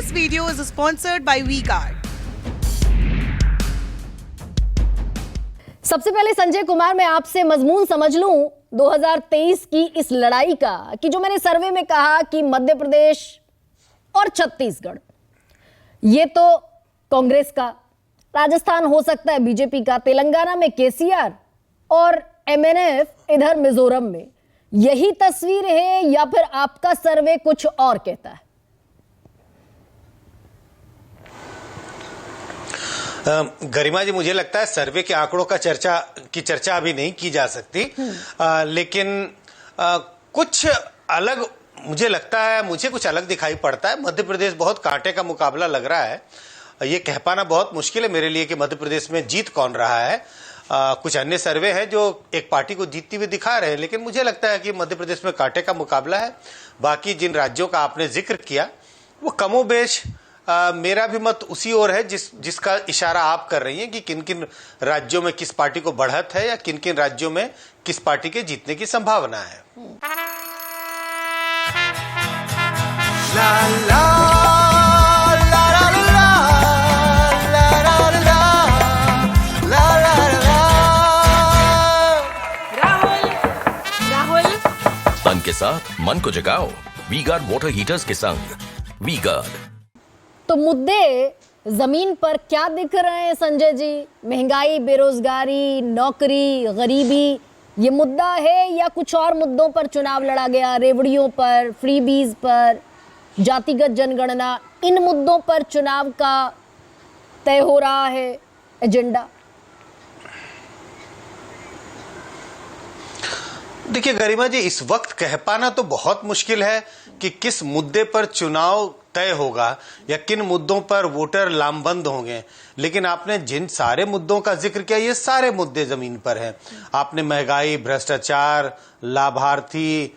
This video is sponsored by V-Guard. सबसे पहले संजय कुमार, मैं आपसे मजमून समझ लूं 2023 की इस लड़ाई का, कि जो मैंने सर्वे में कहा कि मध्य प्रदेश और छत्तीसगढ़ ये तो कांग्रेस का, राजस्थान हो सकता है बीजेपी का, तेलंगाना में केसीआर और एमएनएफ इधर मिजोरम में, यही तस्वीर है या फिर आपका सर्वे कुछ और कहता है? गरिमा जी, मुझे लगता है सर्वे के आंकड़ों का चर्चा अभी नहीं की जा सकती, लेकिन कुछ अलग मुझे लगता है, मुझे कुछ अलग दिखाई पड़ता है। मध्य प्रदेश बहुत कांटे का मुकाबला लग रहा है। ये कह पाना बहुत मुश्किल है मेरे लिए कि मध्य प्रदेश में जीत कौन रहा है। कुछ अन्य सर्वे हैं जो एक पार्टी को जीतती हुई दिखा रहे हैं, लेकिन मुझे लगता है कि मध्य प्रदेश में कांटे का मुकाबला है। बाकी जिन राज्यों का आपने जिक्र किया वो कमोबेश मेरा भी मत उसी ओर है जिसका इशारा आप कर रही हैं कि किन किन राज्यों में किस पार्टी को बढ़त है या किन किन राज्यों में किस पार्टी के जीतने की संभावना है। ला ला ला ला ला ला ला। राहुल तन के साथ मन को जगाओ वी-गार्ड वाटर हीटर्स के संग। वी-गार्ड। तो मुद्दे जमीन पर क्या दिख रहे हैं संजय जी? महंगाई, बेरोजगारी, नौकरी, गरीबी, ये मुद्दा है या कुछ और मुद्दों पर चुनाव लड़ा गया? रेवड़ियों पर, फ्रीबीज पर, जातिगत जनगणना, इन मुद्दों पर चुनाव का तय हो रहा है एजेंडा? देखिए गरिमा जी, इस वक्त कह पाना तो बहुत मुश्किल है कि किस मुद्दे पर चुनाव तय होगा या किन मुद्दों पर वोटर लामबंद होंगे, लेकिन आपने जिन सारे मुद्दों का जिक्र किया ये सारे मुद्दे जमीन पर हैं। आपने महंगाई, भ्रष्टाचार, लाभार्थी,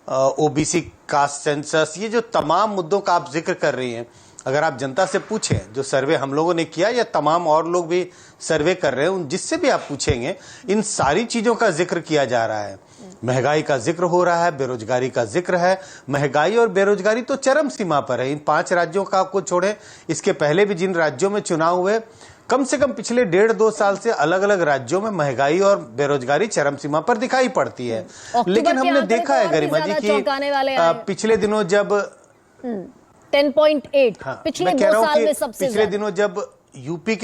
ओबीसी कास्ट सेंसस, ये जो तमाम मुद्दों का आप जिक्र कर रही हैं, अगर आप जनता से पूछें, जो सर्वे हम लोगों ने किया या तमाम और लोग भी सर्वे कर रहे हैं, उन जिससे भी आप पूछेंगे इन सारी चीजों का जिक्र किया जा रहा है। महंगाई का जिक्र हो रहा है, बेरोजगारी का जिक्र है। महंगाई और बेरोजगारी तो चरम सीमा पर है। इन 5 राज्यों का आपको छोड़े, इसके पहले भी जिन राज्यों में चुनाव हुए, कम से कम पिछले 1.5-2 साल से अलग अलग राज्यों में महंगाई और बेरोजगारी चरम सीमा पर दिखाई पड़ती है। लेकिन हमने देखा है गरिमा जी कि पिछले दिनों जब 10.8 पिछले 2 साल में सबसे पिछले दिनों जब यूपी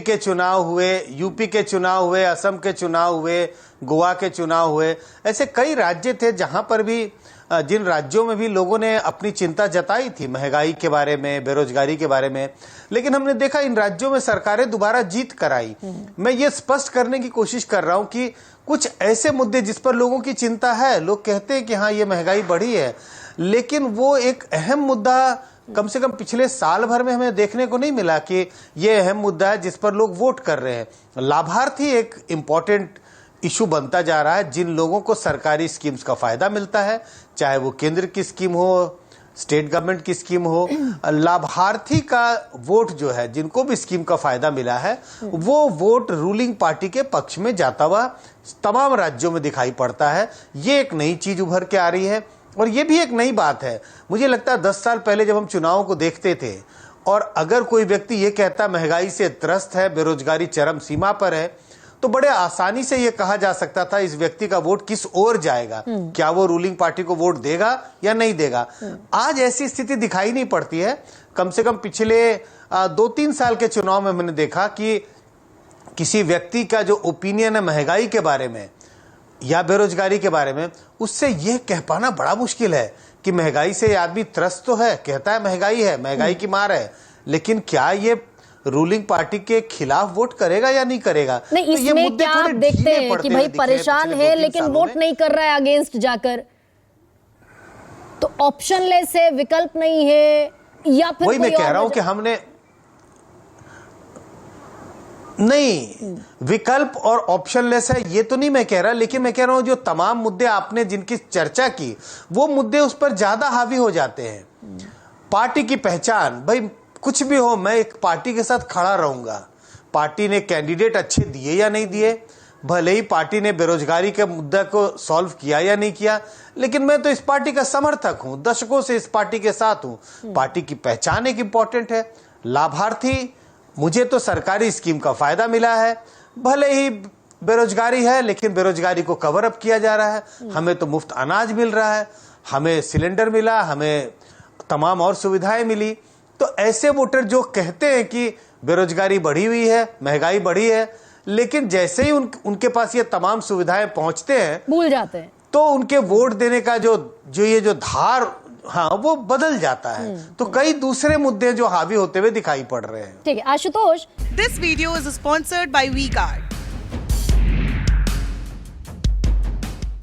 के चुनाव हुए, असम के चुनाव हुए, गोवा के चुनाव हुए, ऐसे कई राज्य थे जहां पर भी, जिन राज्यों में भी लोगों ने अपनी चिंता जताई थी महंगाई के बारे में, बेरोजगारी के बारे में, लेकिन हमने देखा इन राज्यों में सरकारें दोबारा जीत कराई। मैं ये स्पष्ट करने की कोशिश कर रहा हूं कि कुछ ऐसे मुद्दे जिस पर लोगों की चिंता है, लोग कहते हैं कि हाँ ये महंगाई बढ़ी है, लेकिन वो एक अहम मुद्दा कम से कम पिछले साल भर में हमें देखने को नहीं मिला कि ये अहम मुद्दा है जिस पर लोग वोट कर रहे हैं। लाभार्थी एक इंपॉर्टेंट इशू बनता जा रहा है। जिन लोगों को सरकारी स्कीम्स का फायदा मिलता है, चाहे वो केंद्र की स्कीम हो, स्टेट गवर्नमेंट की स्कीम हो, लाभार्थी का वोट जो है, जिनको भी स्कीम का फायदा मिला है, वो वोट रूलिंग पार्टी के पक्ष में जाता हुआ तमाम राज्यों में दिखाई पड़ता है। ये एक नई चीज उभर के आ रही है और ये भी एक नई बात है। मुझे लगता है 10 साल पहले जब हम चुनावों को देखते थे और अगर कोई व्यक्ति ये कहता महंगाई से त्रस्त है, बेरोजगारी चरम सीमा पर है, तो बड़े आसानी से ये कहा जा सकता था इस व्यक्ति का वोट किस ओर जाएगा, क्या वो रूलिंग पार्टी को वोट देगा या नहीं देगा। आज ऐसी स्थिति दिखाई नहीं पड़ती है। कम से कम पिछले 2-3 साल के चुनाव में मैंने देखा कि किसी व्यक्ति का जो ओपिनियन है महंगाई के बारे में या बेरोजगारी के बारे में, उससे यह कह पाना बड़ा मुश्किल है कि महंगाई से आदमी त्रस्त तो है, कहता है महंगाई की मार है, लेकिन क्या ये रूलिंग पार्टी के खिलाफ वोट करेगा या नहीं करेगा? नहीं, तो इसमें ये मुद्दे क्या आप देखते हैं कि भाई परेशान है लेकिन वोट नहीं कर रहा है अगेंस्ट जाकर, तो ऑप्शन लेस है, विकल्प नहीं है, या फिर वही मैं कह रहा हूं कि हमने नहीं, विकल्प और ऑप्शनलेस है ये तो नहीं मैं कह रहा, लेकिन मैं कह रहा हूं जो तमाम मुद्दे आपने जिनकी चर्चा की वो मुद्दे उस पर ज्यादा हावी हो जाते हैं। पार्टी की पहचान, भाई कुछ भी हो, मैं एक पार्टी के साथ खड़ा रहूंगा। पार्टी ने कैंडिडेट अच्छे दिए या नहीं दिए, भले ही पार्टी ने बेरोजगारी के मुद्दे को सॉल्व किया या नहीं किया, लेकिन मैं तो इस पार्टी का समर्थक हूं, दशकों से इस पार्टी के साथ हूं। पार्टी की पहचान एक इंपॉर्टेंट है। लाभार्थी, मुझे तो सरकारी स्कीम का फायदा मिला है, भले ही बेरोजगारी है लेकिन बेरोजगारी को कवर अप किया जा रहा है। हमें तो मुफ्त अनाज मिल रहा है, हमें सिलेंडर मिला, हमें तमाम और सुविधाएं मिली। तो ऐसे वोटर जो कहते हैं कि बेरोजगारी बढ़ी हुई है, महंगाई बढ़ी है, लेकिन जैसे ही उनके पास ये तमाम सुविधाएं पहुंचते हैं, भूल जाते हैं, तो उनके वोट देने का जो धार, हाँ, वो बदल जाता है। तो कई दूसरे मुद्दे जो हावी होते हुए दिखाई पड़ रहे हैं। ठीक है Ashutosh. This video is sponsored by WeGuard.